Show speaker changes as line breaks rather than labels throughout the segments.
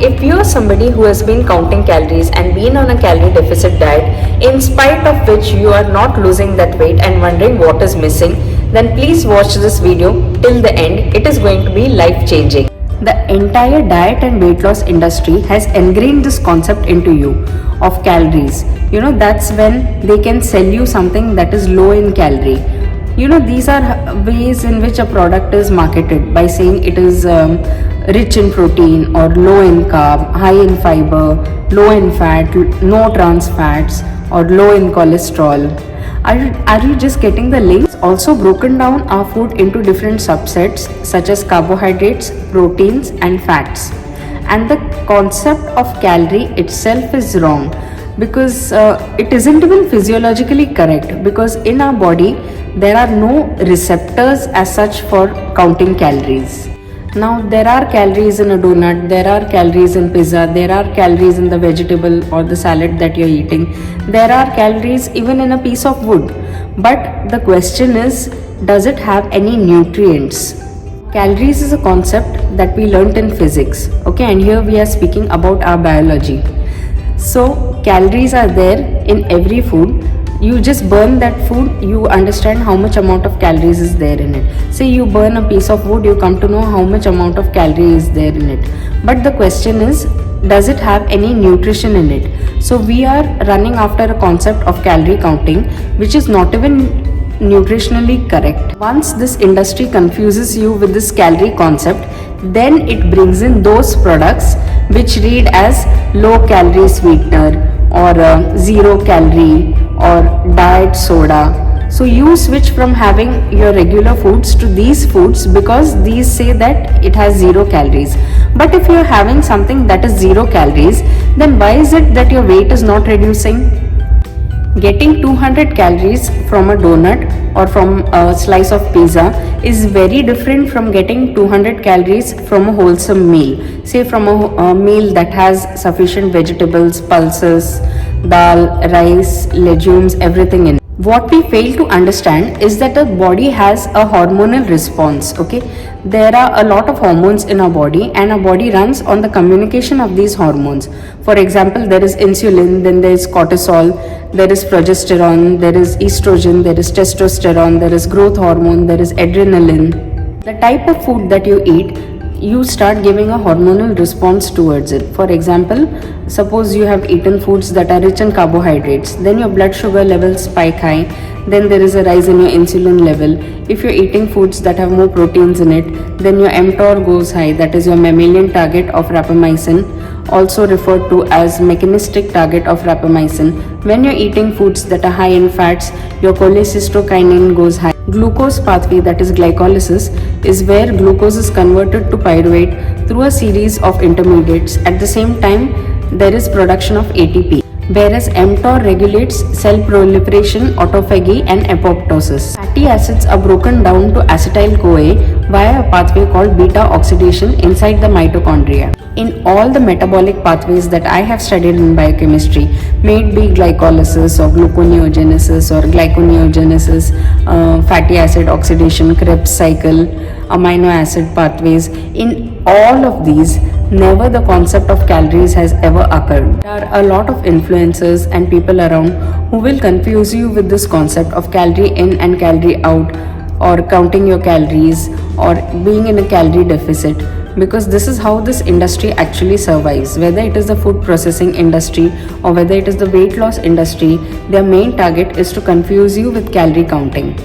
if you are somebody who has been counting calories and been on a calorie deficit diet, in spite of which you are not losing that weight and wondering what is missing, then please watch this video till the end. It is going to be life changing. The entire diet and weight loss industry has ingrained this concept into you of calories. That's when they can sell you something that is low in calorie. These are ways in which a product is marketed by saying it is rich in protein or low in carb, high in fiber, low in fat, no trans fats, or low in cholesterol. Are you just getting the links? Also broken down our food into different subsets such as carbohydrates, proteins and fats. And the concept of calorie itself is wrong because it isn't even physiologically correct, because in our body there are no receptors as such for counting calories. Now there are calories in a donut, there are calories in pizza, there are calories in the vegetable or the salad that you're eating, there are calories even in a piece of wood. But the question is, does it have any nutrients? Calories is a concept that we learnt in physics, okay, and here we are speaking about our biology. So calories are there in every food. You just burn that food, you understand how much amount of calories is there in it. Say you burn a piece of wood, you come to know how much amount of calories is there in it. But the question is, does it have any nutrition in it? So we are running after a concept of calorie counting which is not even nutritionally correct. Once this industry confuses you with this calorie concept, then it brings in those products which read as low calorie sweetener or zero calorie or diet soda. So you switch from having your regular foods to these foods because these say that it has 0 calories. But if you are having something that is 0 calories, then why is it that your weight is not reducing? Getting 200 calories from a donut or from a slice of pizza is very different from getting 200 calories from a wholesome meal. Say from a meal that has sufficient vegetables, pulses, dal, rice, legumes, everything in it. What we fail to understand is that the body has a hormonal response, okay? There are a lot of hormones in our body and our body runs on the communication of these hormones. For example, there is insulin, then there is cortisol, there is progesterone, there is estrogen, there is testosterone, there is growth hormone, there is adrenaline. The type of food that you eat, you start giving a hormonal response towards it. For example, suppose you have eaten foods that are rich in carbohydrates, then your blood sugar levels spike high, then there is a rise in your insulin level. If you're eating foods that have more proteins in it, then your mTOR goes high, that is your mammalian target of rapamycin, also referred to as mechanistic target of rapamycin. When you're eating foods that are high in fats, your cholecystokinin goes high. Glucose pathway, that is glycolysis, is where glucose is converted to pyruvate through a series of intermediates. At the same time, there is production of ATP. Whereas mTOR regulates cell proliferation, autophagy and apoptosis. Fatty acids are broken down to acetyl-CoA via a pathway called beta oxidation inside the mitochondria. In all the metabolic pathways that I have studied in biochemistry, may it be glycolysis or gluconeogenesis or glyconeogenesis, fatty acid oxidation, Krebs cycle, amino acid pathways, in all of these, never the concept of calories has ever occurred. There are a lot of influencers and people around who will confuse you with this concept of calorie in and calorie out, or counting your calories, or being in a calorie deficit, because this is how this industry actually survives. Whether it is the food processing industry or whether it is the weight loss industry, their main target is to confuse you with calorie counting.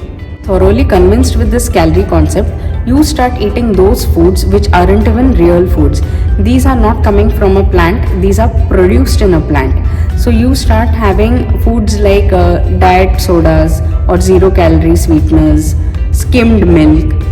Thoroughly convinced with this calorie concept, you start eating those foods which aren't even real foods. These are not coming from a plant, these are produced in a plant. So you start having foods like diet sodas or 0 calorie sweeteners, skimmed milk.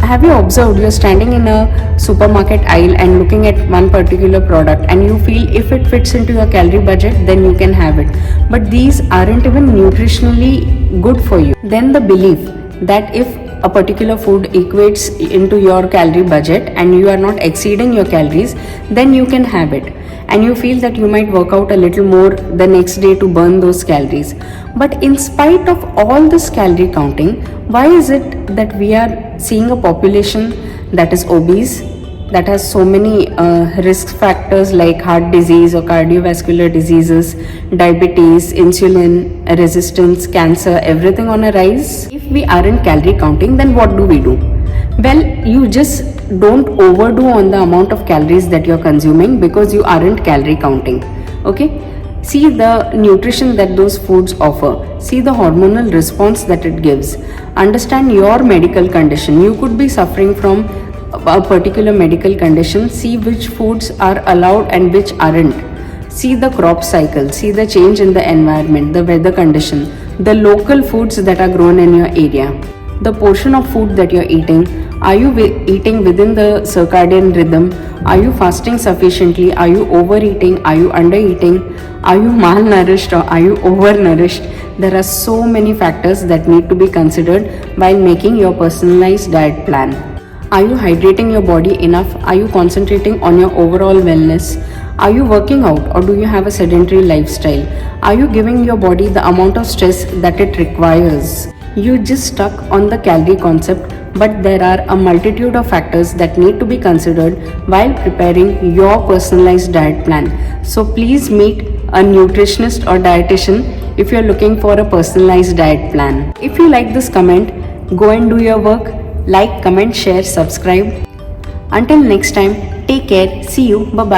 Have you observed, you're standing in a supermarket aisle and looking at one particular product and you feel if it fits into your calorie budget, then you can have it. But these aren't even nutritionally good for you. Then the belief that if a particular food equates into your calorie budget and you are not exceeding your calories, then you can have it. And you feel that you might work out a little more the next day to burn those calories. But in spite of all this calorie counting, why is it that we are seeing a population that is obese, that has so many risk factors like heart disease or cardiovascular diseases, diabetes, insulin resistance, cancer, everything on a rise. If we aren't calorie counting, then what do we do? Well, you just don't overdo on the amount of calories that you're consuming because you aren't calorie counting. Okay? See the nutrition that those foods offer. See the hormonal response that it gives. Understand your medical condition. You could be suffering from a particular medical condition. See which foods are allowed and which aren't. See the crop cycle. See the change in the environment, the weather condition, the local foods that are grown in your area. The portion of food that you're eating. Are you eating within the circadian rhythm? Are you fasting sufficiently? Are you overeating? Are you undereating? Are you malnourished or are you overnourished? There are so many factors that need to be considered while making your personalized diet plan. Are you hydrating your body enough? Are you concentrating on your overall wellness? Are you working out or do you have a sedentary lifestyle? Are you giving your body the amount of stress that it requires? You just stuck on the calorie concept, but there are a multitude of factors that need to be considered while preparing your personalized diet plan. So please meet a nutritionist or dietitian if you're looking for a personalized diet plan. If you like this comment, go and do your work. Like, comment, share, subscribe. Until next time, take care. See you. Bye-bye.